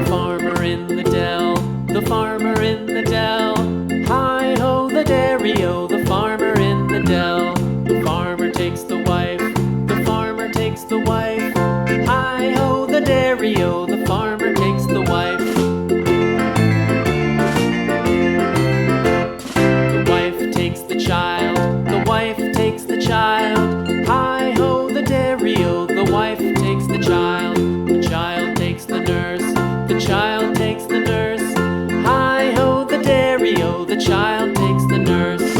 Farmer in the dell, the farmer in the dell. Hi-ho the dairy-o, the farmer in the dell. The farmer takes the wife, the farmer takes the wife. Hi-ho the dairy-o, the farmer takes the wife. The wife takes the child, the wife takes the child. Hi-ho the dairy-o, the wife takes the child. The child takes the nurse, the child takes the nurse. Hi-ho the dairy-o, the child takes the nurse.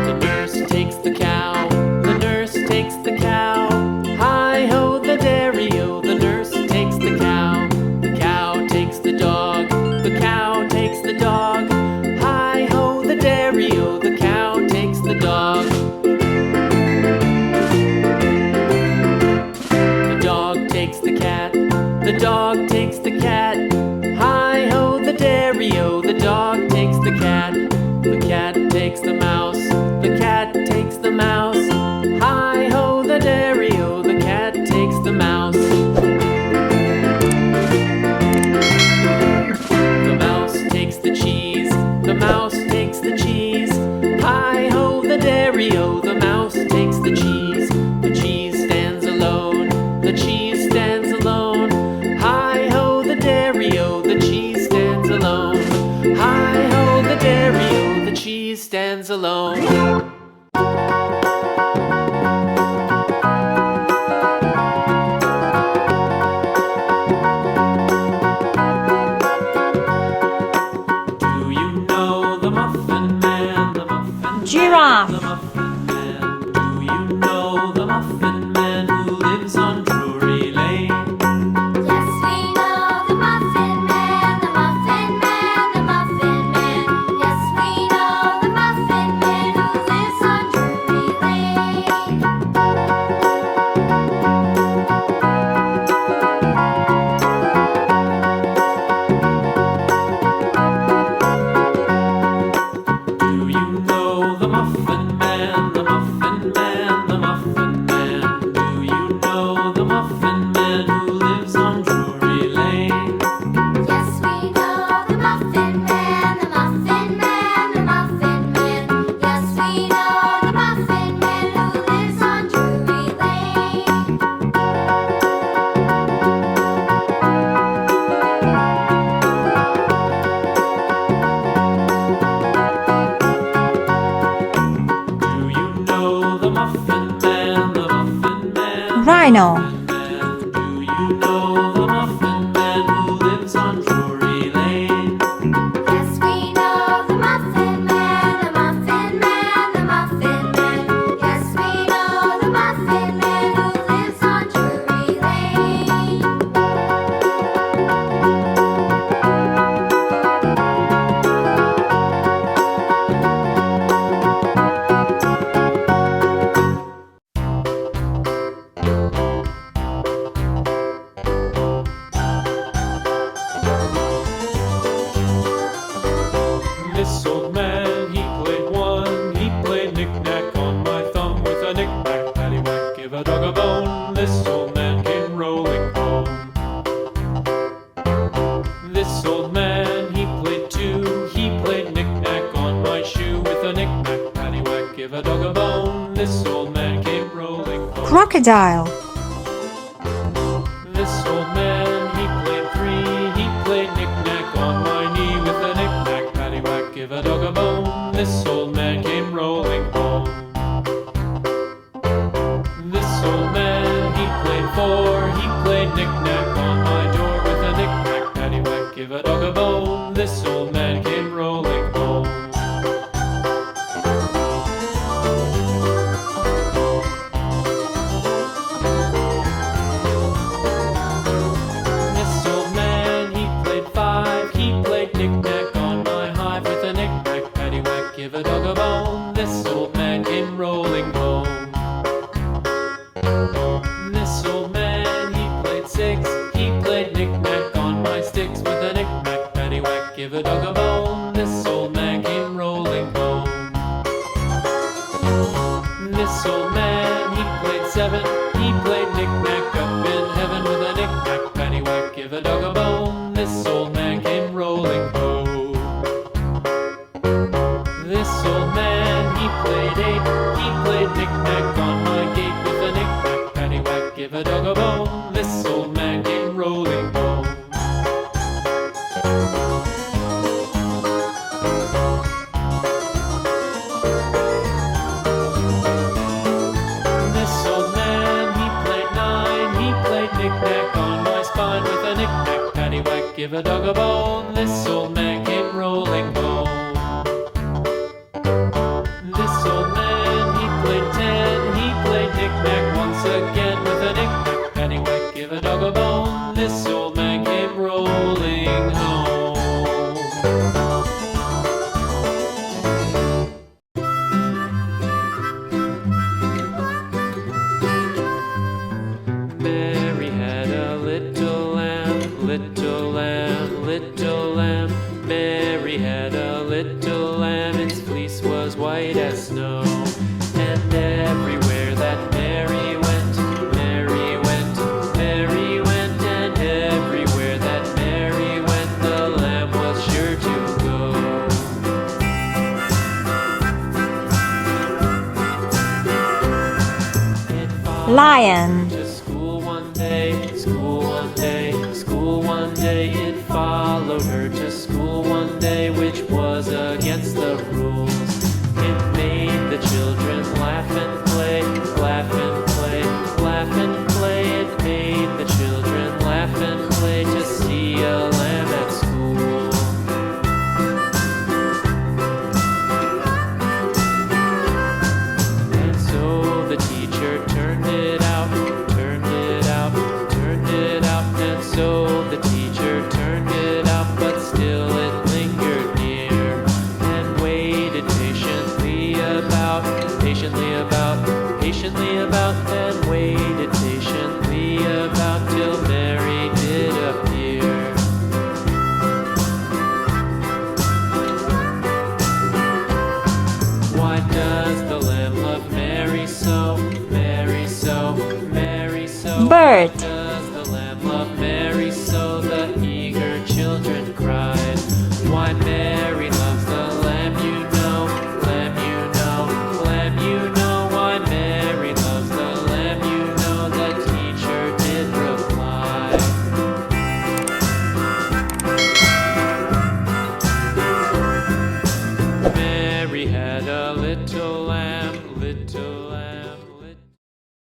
The nurse takes the cow, the nurse takes the cow. Hi-ho the dairy-o, the nurse takes the cow. The cow takes the dog, the cow takes the dog. Hi-ho the dairy-o, the cow takes the dog. The dog takes the cat, the dog takes the cat. Hi-ho the dairy-o, the dog takes the cat. The cat takes the mouse, the cat takes the mouse. Hi-ho the dairy-o, the cat takes the mouse. The mouse takes the cheese, the mouse takes the cheese. Hi-ho the dairy-o, the mouse takes the cheese. The cheese stands alone, the cheese stands alone. Hi-ho the dairy-o, the cheese stands alone. Hi-ho the dairy-o, the cheese stands alone. Do you know the Muffin Man, the Muffin Man, Giraffe. the Muffin Man? Do you know the Muffin Man who lives on Drury Lane? Yes, we know the Muffin Man, the Muffin Man, the Muffin Man. Yes, we know the Muffin Man who lives on Drury Lane. Do you know the Muffin Man, the Muffin Man, the Muffin Man? Do you know the Muffin Man who lives on Drury Lane? Yes, we know the Muffin Man, the Muffin Man, the Muffin Man. Yes, we know the Muffin Man who lives on Drury Lane. Do you know the Muffin Man, the Muffin Man? Rhino. Do you know the Muffin Man who lives on Drury Lane? Yes, we know the Muffin Man, the Muffin Man, the Muffin Man. Yes, we know the Muffin Man who lives on Drury Lane. This old man, he played one. He played knick-knack on my thumb with a knick-knack, paddywhack, give a dog a bone. This old man came rolling home. This old man, he played two. He played knick-knack on my shoe with a knick-knack, paddywhack, give a dog a bone. This old man came rolling home. Crocodile. This old man, he played three. He played knick-knack on my knee with a knick-knack, paddywhack, give a dog a bone. This old man came rolling home. This old man, he played four. He played knick-knack on my door with a knick-knack, paddywhack, give a dog a bone. This old man came rolling home. This old man, he played five. He played knick-knack on my hive with a knick-knack, paddywhack, give a dog a bone. This old man came rolling home. This old man, he played six. He played knick-knack on my sticks with a knick-knack, paddywhack, give a dog a bone. This old old man, he played eight. He played knick-knack on my gate with a knick-knack, paddywhack, give a dog a bone. This old man came rolling home. This old man, he played nine. He played knick-knack on my spine with a knick-knack, paddywhack, give a dog a bone. This old man came rolling home. This old man, he played ten. He played knick-knack once again with a knick-knack, paddywhack, give a dog a bone. This old man came rolling home. Mary had a little lamb, little lamb, little lamb. Mary had a little lamb, its fleece was white as snow. And everywhere that Mary went, Mary went, Mary went. And everywhere that Mary went, the lamb was sure to go. It followed Lion. to school one day, school one day, school one day. It followed her to school one day, which was against the rules. It made the children laugh and play, laugh and play, laugh and play. It made the children laugh and play to see a lamb at school. And so the teacher turned it out, turned it out, turned it out. And so the teacher turned it out, but still it lingered near and waited patiently about, patiently about, patiently about, and waited patiently about till Mary did appear. Why does the lamb love Mary so, Mary so, Mary so? Bird. Why does the lamb love Mary so? The eager children cried. Why Mary loves the lamb, you know, lamb, you know, lamb, you know. Why Mary loves the lamb, you know, the teacher did reply. Mary had a little lamb, little